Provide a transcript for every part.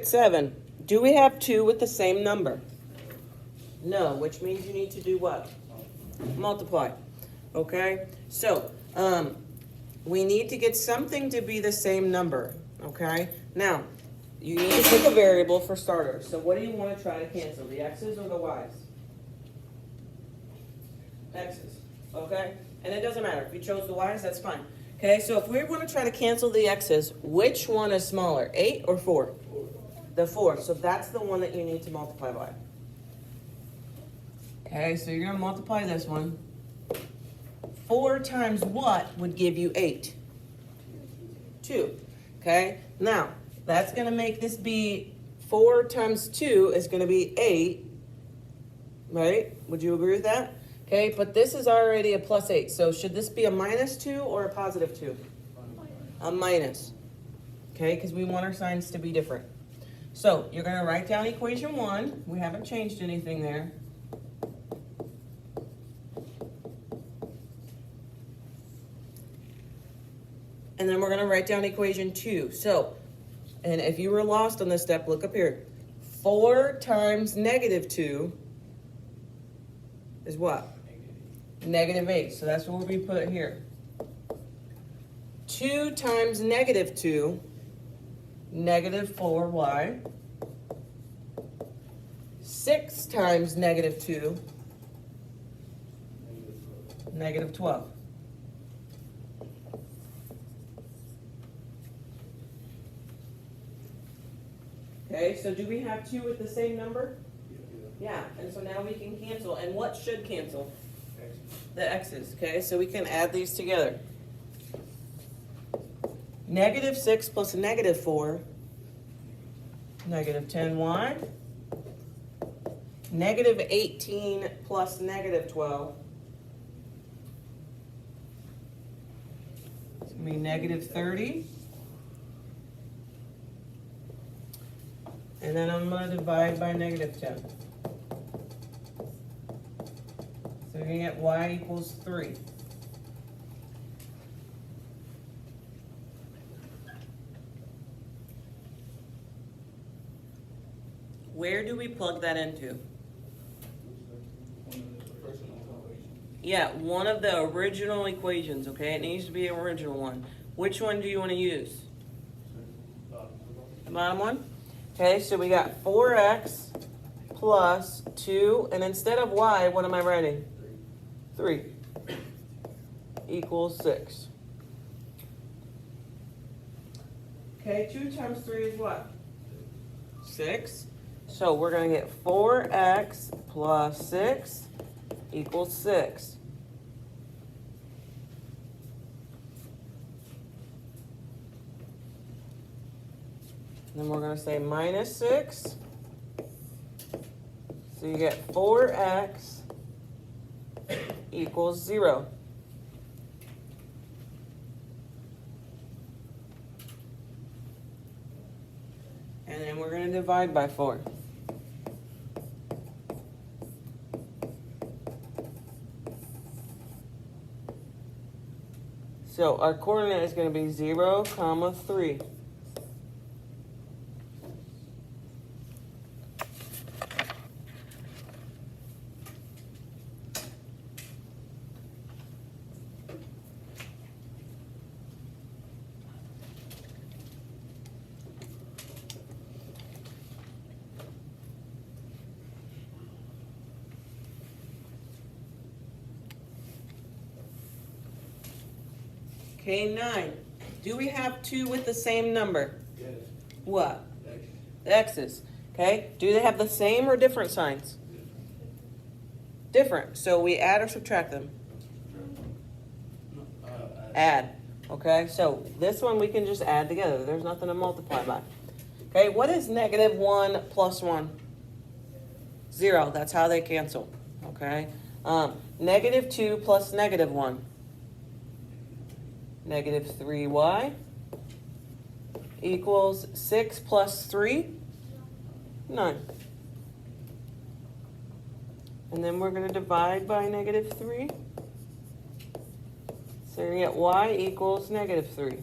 7. Do we have 2 with the same number? No, which means you need to do what? Multiply. Okay? So, we need to get something to be the same number. Okay? Now, you need to pick a variable for starters. So what do you want to try to cancel? The x's or the y's? X's. Okay? And it doesn't matter. If you chose the y's, that's fine. Okay, so if we want to try to cancel the x's, which one is smaller, 8 or 4? The 4. So that's the one that you need to multiply by. Okay, so you're going to multiply this one. 4 times what would give you 8? 2. Okay, now that's going to make this be 4 times 2 is going to be 8. Right? Would you agree with that? Okay, but this is already a plus 8. So should this be a minus 2 or a positive 2? A minus. Okay, because we want our signs to be different. So you're going to write down equation 1. We haven't changed anything there. And then we're going to write down equation 2. So, and if you were lost on this step, look up here. 4 times negative 2 is what? Negative 8. So that's what we put here. 2 times negative 2, negative 4y. 6 times negative 2, negative 12. Okay, so do we have 2 with the same number? Yeah, and so now we can cancel. And what should cancel? The x's. Okay, so we can add these together. Negative 6 plus negative 4, negative 10y. Negative 18 plus negative 12. It's going to be negative 30. And then I'm going to divide by negative 10. So you're going to get y equals 3. Where do we plug that into? Yeah, one of the original equations, okay? It needs to be an original one. Which one do you want to use? The bottom one? Okay, so we got 4x plus 2, and instead of y, what am I writing? 3 equals 6. Okay, 2 times 3 is what? 6. So we're going to get 4x plus 6 equals 6. Then we're going to say minus 6. So you get 4x equals 0. And then we're going to divide by 4. So our coordinate is going to be 0, 3. Okay, 9. Do we have 2 with the same number? Yes. What? X. The x's. Okay, do they have the same or different signs? Different. So we add or subtract them? Add. Okay, so this one we can just add together. There's nothing to multiply by. Okay, what is negative 1 plus 1? 0. That's how they cancel. Okay. Negative 2 plus negative 1. Negative 3y equals 6 plus 3, 9. And then we're going to divide by negative 3. So you get y equals negative 3.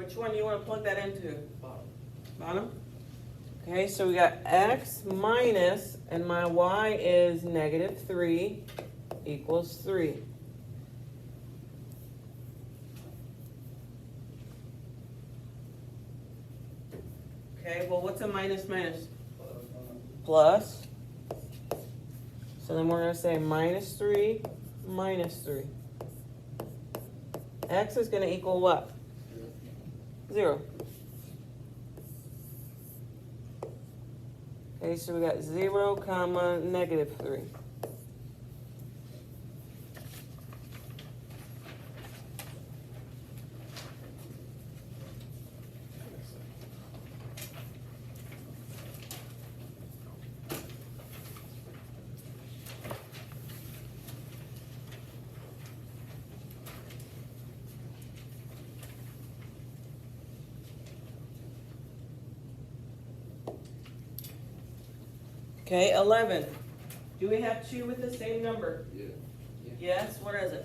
Which one do you want to plug that into? Bottom? Okay, so we got x minus, and my y is negative 3 equals 3. Okay, well, what's a minus minus? Plus. So then we're going to say minus 3 minus 3. X is going to equal what? 0. Okay, so we got 0 comma negative 3. Okay, 11. Do we have 2 with the same number? Yeah. Yes, what is it?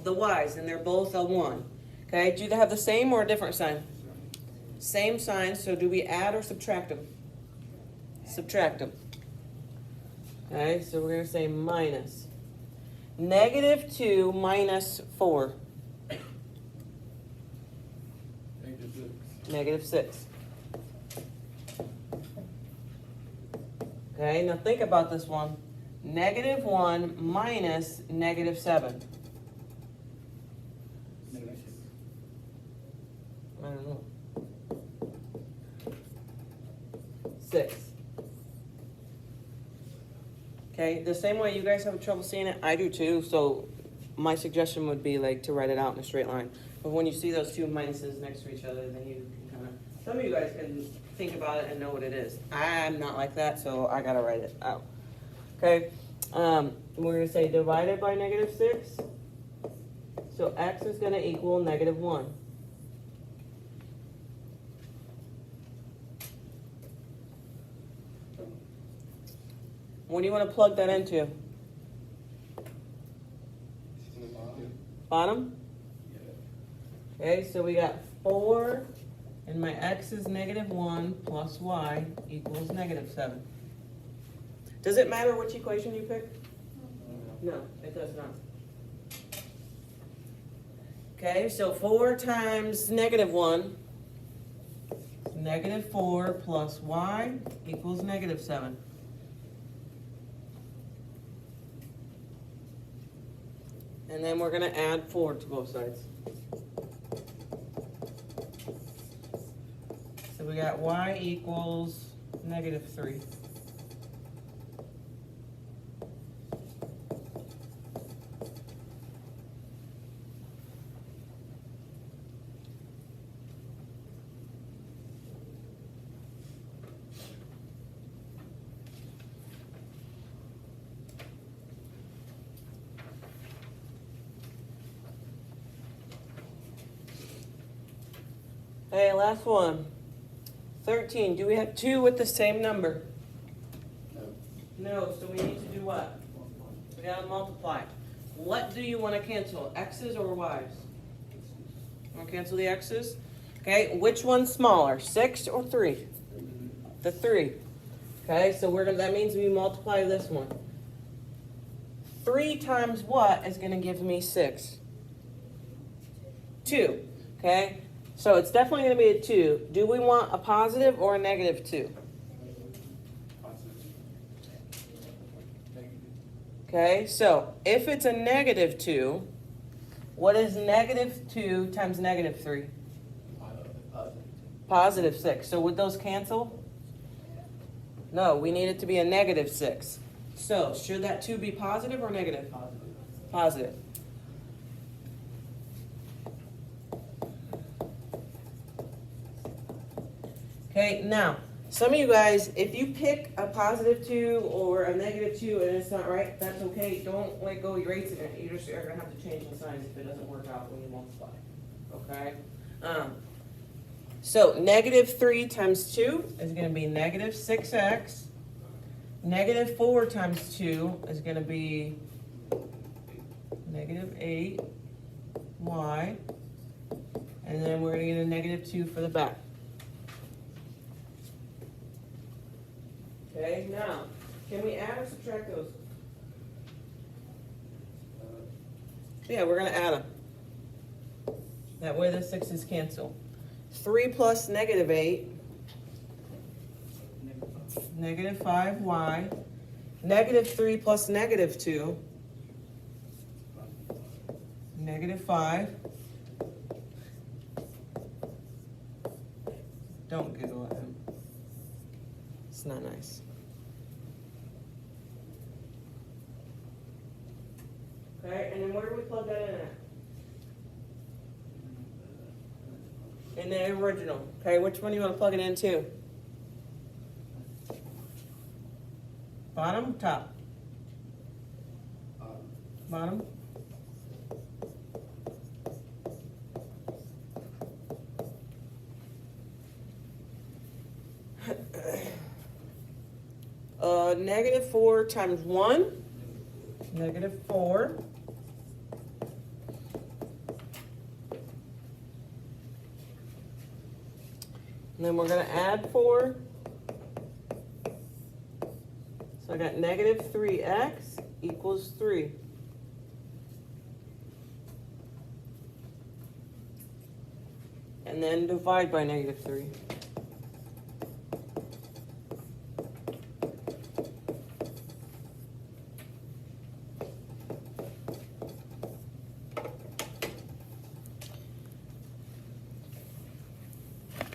The y's, and they're both a 1. Okay, do they have the same or a different sign? Same sign, so do we add or subtract them? Subtract them. Okay, so we're going to say minus. Negative 2 minus 4. Negative 6. Okay, now think about this one. Negative 1 minus negative 7. I don't know. 6. Okay, the same way you guys have trouble seeing it, I do too. So my suggestion would be like to write it out in a straight line. But when you see those two minuses next to each other, then you can kind of, some of you guys can think about it and know what it is. I'm not like that, so I gotta write it out. Okay, we're gonna say divided by negative 6. So x is gonna equal negative 1. What do you want to plug that into? Bottom? Okay, so we got 4, and my x is negative 1 plus y equals negative 7. Does it matter which equation you pick? No, it does not. Okay, so 4 times negative 1, negative 4 plus y equals negative 7. And then we're going to add 4 to both sides. So we got y equals negative 3. Okay, last one. 13. Do we have 2 with the same number? No, so we need to do what? We gotta multiply. What do you want to cancel? X's or Y's? Want to cancel the X's? Okay, which one's smaller? 6 or 3? The 3. Okay, so that means we multiply this one. 3 times what is gonna give me 6? 2. Okay? So it's definitely going to be a 2. Do we want a positive or a negative 2? Okay, so if it's a negative 2, what is negative 2 times negative 3? Positive 6. So would those cancel? No, we need it to be a negative 6. So should that 2 be positive or negative? Positive. Okay, now, some of you guys, if you pick a positive 2 or a negative 2 and it's not right, that's okay. Don't let go erasing it. You just are going to have to change the signs if it doesn't work out when you multiply. Okay? So, negative 3 times 2 is going to be negative 6x. Negative 4 times 2 is going to be negative 8y. And then we're gonna get a -2 for the back. Okay, now, can we add or subtract those? Yeah, we're gonna add them. That way the 6's cancel. 3 plus -8, -5y, -3 plus -2, -5. Don't giggle at him. It's not nice. Okay, and then where do we plug that in at? In the original. Okay, which one do you want to plug it into? Bottom, top? Bottom? -4 times 1, -4. And then we're going to add 4. So I got -3x equals 3. And then divide by -3.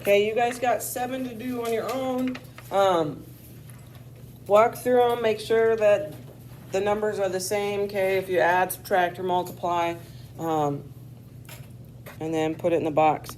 Okay, you guys got 7 to do on your own. Walk through them, make sure that the numbers are the same, okay, if you add, subtract, or multiply, and then put it in the box.